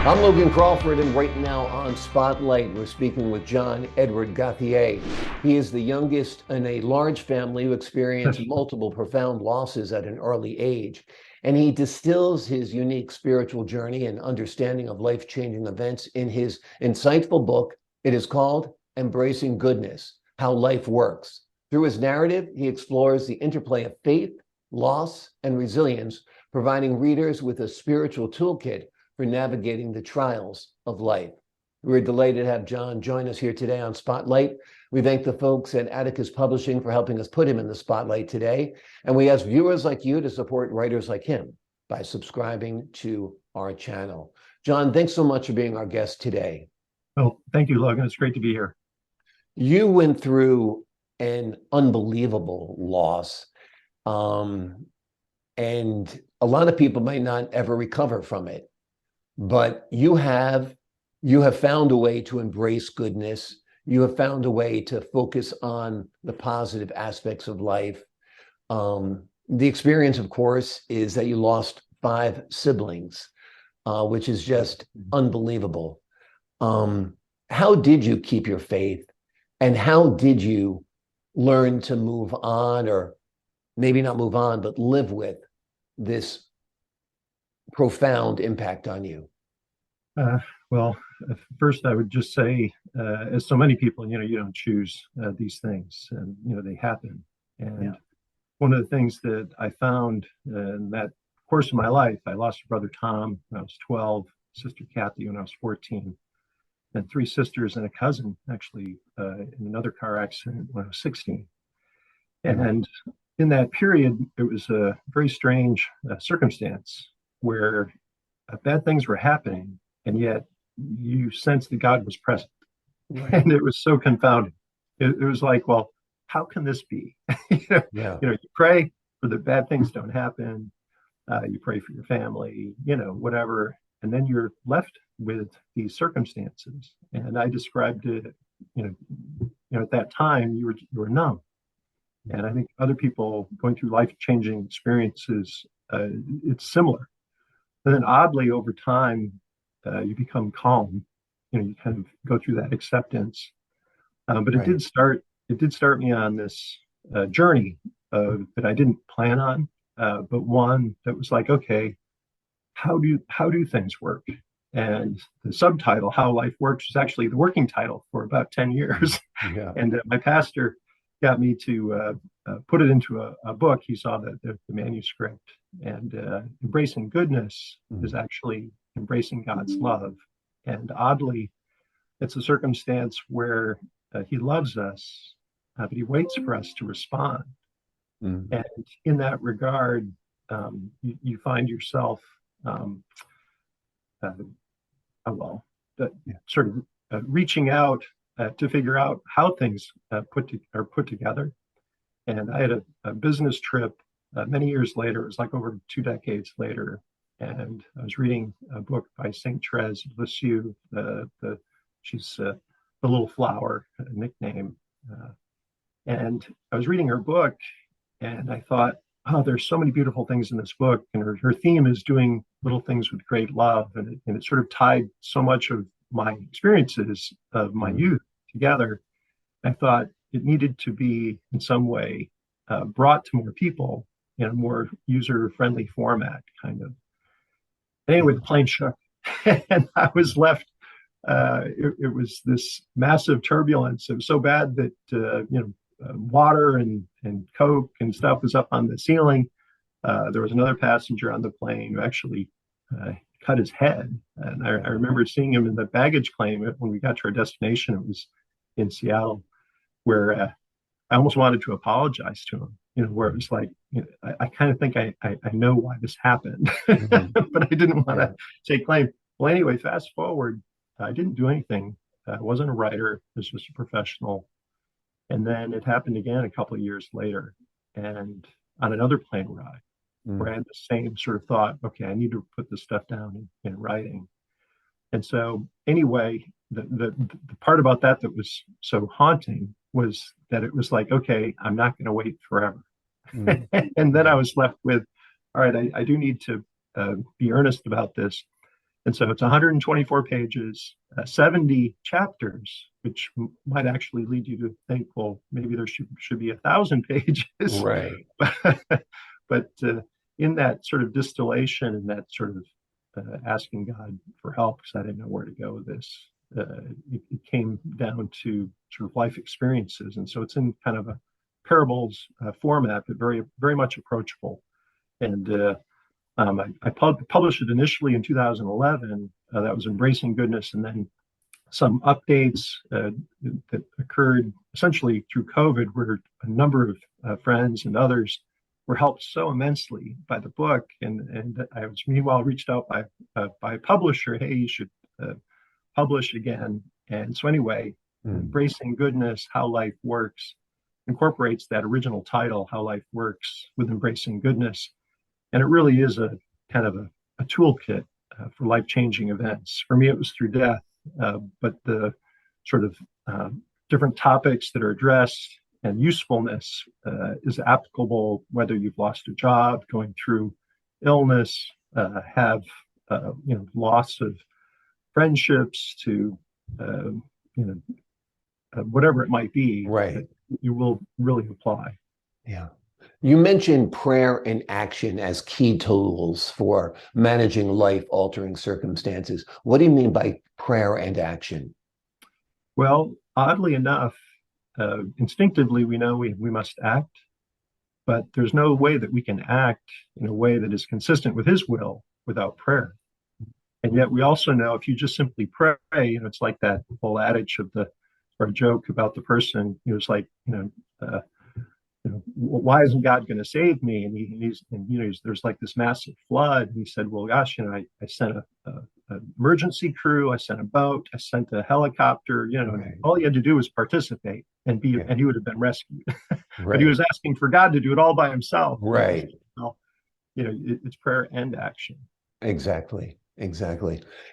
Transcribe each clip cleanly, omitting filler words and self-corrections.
I'm Logan Crawford, and right now on Spotlight, we're speaking with Jon Edward Gauthier. He is the youngest in a large family who experienced multiple profound losses at an early age. And he distills his unique spiritual journey and understanding of life-changing events in his insightful book. It is called Embracing Goodness: How Life Works. Through his narrative, he explores the interplay of faith, loss, and resilience, providing readers with a spiritual toolkit for navigating the trials of life. We're delighted to have Jon join us here today on Spotlight. We thank the folks at Atticus Publishing for helping us put him in the spotlight today. And we ask viewers like you to support writers like him by subscribing to our channel. Jon, thanks so much for being our guest today. Well, thank you, Logan. It's great to be here. You went through an unbelievable loss, and a lot of people might not ever recover from it. But you have found a way to embrace goodness. You have found a way to focus on the positive aspects of life. The experience, of course, is that you lost 5 siblings, which is just unbelievable. How did you keep your faith, and how did you learn to move on, or maybe not move on, but live with this profound impact on you? Well, first I would just say, as so many people, you don't choose these things, and they happen. And one of the things that I found in that course of my life, I lost a brother Tom when I was 12, sister Kathy when I was 14, and 3 sisters and a cousin actually in another car accident when I was 16. And in that period, it was a very strange circumstance where bad things were happening, and yet you sensed that God was present. Right. And it was so confounding. It was like, well, how can this be? You pray for the bad things don't happen. You pray for your family, whatever. And then you're left with these circumstances. And I described it, at that time you were numb. And I think other people going through life-changing experiences, it's similar. And then oddly, over time, you become calm. You kind of go through that acceptance. But it did start me on this journey that I didn't plan on, but one that was like, okay, how do things work? And the subtitle, How Life Works, is actually the working title for about 10 years. And my pastor got me to put it into a book. He saw the manuscript, and Embracing Goodness is actually embracing God's love. And oddly, it's a circumstance where he loves us, but he waits for us to respond. And in that regard, you find yourself sort of reaching out to figure out how things are put together. And I had a business trip many years later. It was like over 2 decades later, and I was reading a book by Saint Therese of Lisieux. She's the little flower, a nickname. And I was reading her book, and I thought, oh, there's so many beautiful things in this book. And her theme is doing little things with great love. And it sort of tied so much of my experiences of my youth together. I thought it needed to be in some way brought to more people in a more user-friendly format, kind of. Anyway, the plane shook, and I was left. It was this massive turbulence. It was so bad that water and Coke and stuff was up on the ceiling. There was another passenger on the plane who actually cut his head, and I remember seeing him in the baggage claim when we got to our destination. It was in Seattle, where I almost wanted to apologize to him. Where it was like, I kind of think I know why this happened, but I didn't want to take claim. Well, anyway, fast forward, I didn't do anything. I wasn't a writer. I was just a professional. And then it happened again a couple of years later, and on another plane ride, where I had the same sort of thought, okay, I need to put this stuff down in writing. And so anyway, the part about that was so haunting was that it was like, okay, I'm not going to wait forever. And then I was left with, all right, I do need to be earnest about this. And so it's 124 pages, 70 chapters, which might actually lead you to think, well, maybe there should be 1,000 pages. Right. But in that sort of distillation and that sort of asking God for help, because I didn't know where to go with this, it came down to sort of life experiences. And so it's in kind of a parables format, but very, very much approachable. And I published it initially in 2011. That was Embracing Goodness, and then some updates that occurred essentially through COVID, where a number of friends and others were helped so immensely by the book. And I was meanwhile reached out by a publisher, hey, you should publish again. And so anyway, Embracing Goodness, How Life Works, incorporates that original title, How Life Works, with Embracing Goodness. And it really is a kind of a toolkit for life-changing events. For me, it was through death, but the sort of different topics that are addressed and usefulness is applicable whether you've lost a job, going through illness, have loss of friendships, to whatever it might be. Right. You will really apply. Yeah. You mentioned prayer and action as key tools for managing life-altering circumstances. What do you mean by prayer and action? Well, oddly enough, instinctively we know we must act, but there's no way that we can act in a way that is consistent with His will without prayer. And yet we also know if you just simply pray, it's like that whole adage or joke about the person who's like, why isn't God going to save me? And there's like this massive flood. And he said, well, gosh, I sent an emergency crew, I sent a boat, I sent a helicopter, Right. All he had to do was participate and he would have been rescued. Right. But he was asking for God to do it all by himself. Right. It's prayer and action. Exactly.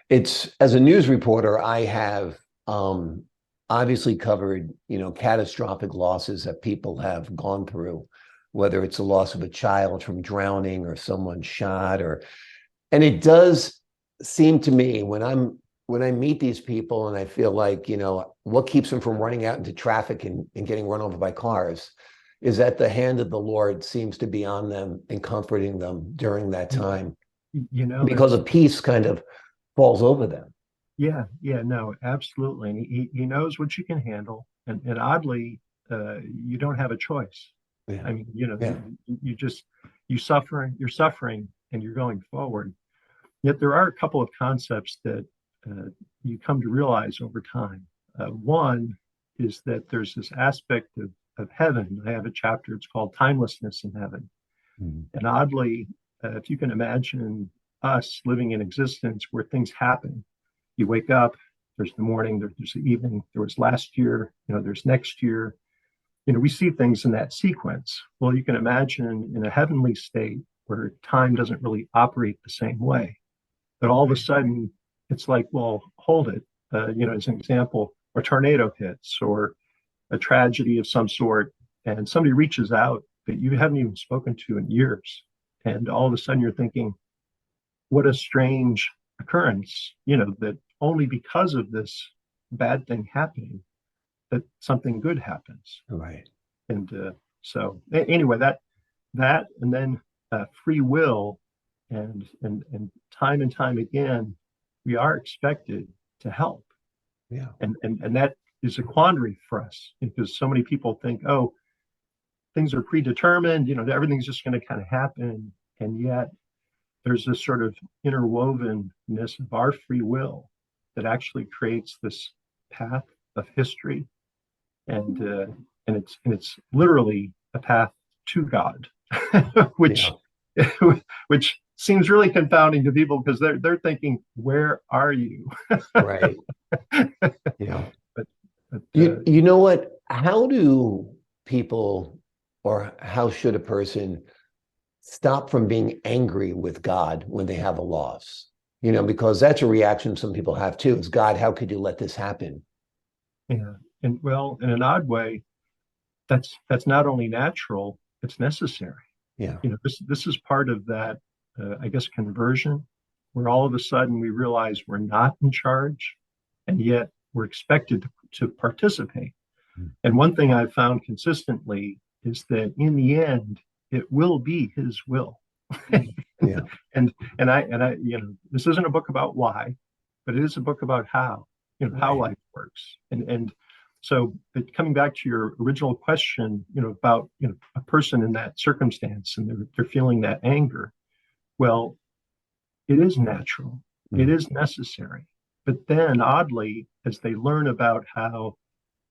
It's, as a news reporter, I have obviously covered, catastrophic losses that people have gone through, whether it's the loss of a child from drowning or someone shot, and it does seem to me when I meet these people and I feel like, what keeps them from running out into traffic and getting run over by cars is that the hand of the Lord seems to be on them and comforting them during that time. Because a peace kind of falls over them. Yeah, no, absolutely. And he knows what you can handle. And oddly, you don't have a choice. Yeah. I mean, you're suffering and you're going forward. Yet there are a couple of concepts that you come to realize over time. One is that there's this aspect of heaven. I have a chapter, it's called Timelessness in Heaven. Mm-hmm. And oddly, if you can imagine us living in existence where things happen, you wake up, there's the morning, there's the evening, there was last year, there's next year. We see things in that sequence. Well, you can imagine in a heavenly state where time doesn't really operate the same way. But all of a sudden, it's like, well, hold it. As an example, a tornado hits or a tragedy of some sort, and somebody reaches out that you haven't even spoken to in years. And all of a sudden you're thinking, what a strange occurrence, that only because of this bad thing happening, that something good happens. Right. And so anyway, that and then free will and time again, we are expected to help. Yeah. And that is a quandary for us because so many people think, oh, things are predetermined, everything's just going to kind of happen. And yet there's this sort of interwovenness of our free will that actually creates this path of history. And it's literally a path to God, which seems really confounding to people because they're thinking, where are you? Right. Yeah. But you know what? How do people, or how should a person stop from being angry with God when they have a loss? Because that's a reaction some people have too, is, God, how could you let this happen? Yeah. And well, in an odd way, that's not only natural, it's necessary. Yeah. This is part of that, I guess, conversion where all of a sudden we realize we're not in charge, and yet we're expected to participate. And one thing I've found consistently is that in the end, it will be his will. Yeah. and I, this isn't a book about why, but it is a book about how, how life works. And so coming back to your original question, about, a person in that circumstance and they're feeling that anger. Well, it is natural. It is necessary. But then oddly, as they learn about how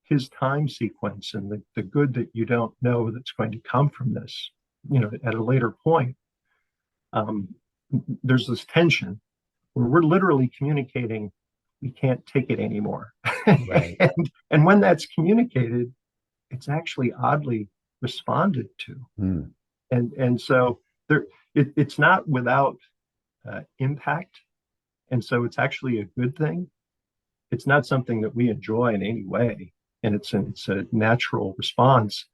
his time sequence and the good that you don't know that's going to come from this, at a later point, there's this tension where we're literally communicating, we can't take it anymore. Right. and when that's communicated, it's actually oddly responded to. And so it's not without impact. And so it's actually a good thing. It's not something that we enjoy in any way. And it's a natural response.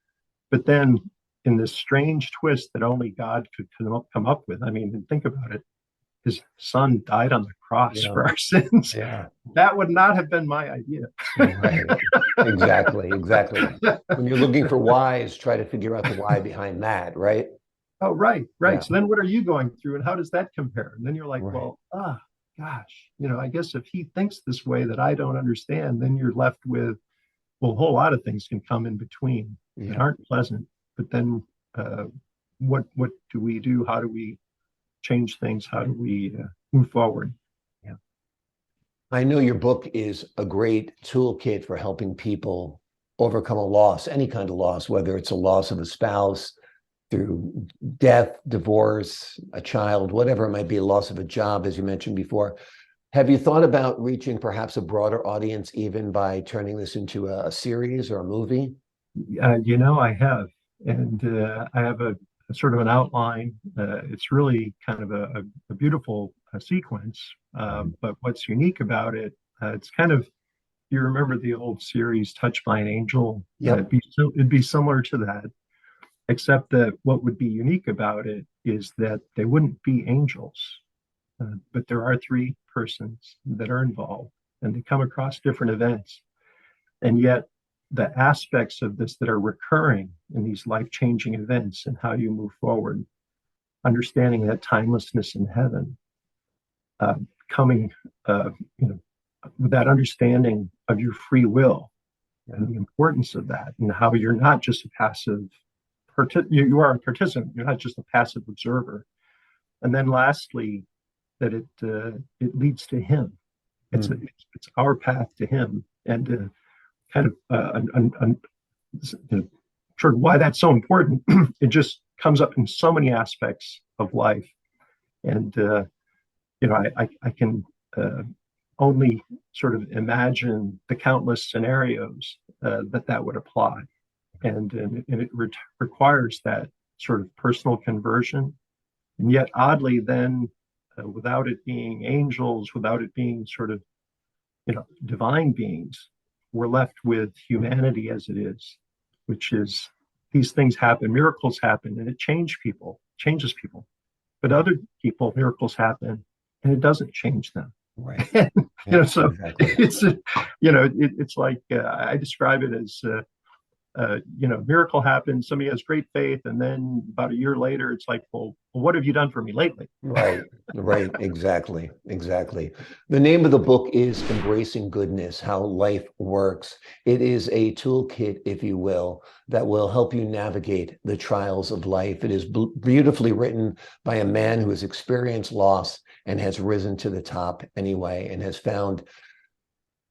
But then in this strange twist that only God could come up with, I mean, think about it. His son died on the cross for our sins. Yeah. That would not have been my idea. Right. Exactly. When you're looking for whys, try to figure out the why behind that, right? Oh, right. Yeah. So then what are you going through and how does that compare? And then you're like, well, gosh, I guess if he thinks this way that I don't understand, then you're left with, well, a whole lot of things can come in between that aren't pleasant. But then what do we do? How do we change things? How do we move forward? Yeah. I know your book is a great toolkit for helping people overcome a loss, any kind of loss, whether it's a loss of a spouse, through death, divorce, a child, whatever it might be, a loss of a job, as you mentioned before. Have you thought about reaching perhaps a broader audience, even by turning this into a series or a movie? I have. And I have a sort of an outline. It's really kind of a beautiful sequence. But what's unique about it, it's kind of, you remember the old series, Touched by an Angel? Yeah. It'd be similar to that. Except that what would be unique about it is that they wouldn't be angels, but there are three persons that are involved and they come across different events. And yet the aspects of this that are recurring in these life-changing events and how you move forward, understanding that timelessness in heaven, coming, with that understanding of your free will and the importance of that and how you're not just a passive you are a participant. You're not just a passive observer. And then lastly, that it leads to him. It's our path to him, and kind of sort of why that's so important. It just comes up in so many aspects of life, and I can only sort of imagine the countless scenarios that would apply. And it requires that sort of personal conversion. And yet, oddly, then, without it being angels, without it being sort of, divine beings, we're left with humanity as it is, which is these things happen, miracles happen, and it changes people. But other people, miracles happen, and it doesn't change them. Right. So exactly. It's like I describe it as. Miracle happens, somebody has great faith, and then about a year later, it's like, well, what have you done for me lately? Right. Exactly. The name of the book is Embracing Goodness, How Life Works. It is a toolkit, if you will, that will help you navigate the trials of life. It is beautifully written by a man who has experienced loss and has risen to the top anyway, and has found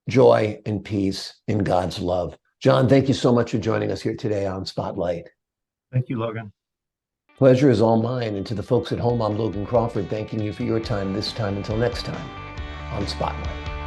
joy and peace in God's love. Jon, thank you so much for joining us here today on Spotlight. Thank you, Logan. Pleasure is all mine. And to the folks at home, I'm Logan Crawford, thanking you for your time this time. Until next time on Spotlight.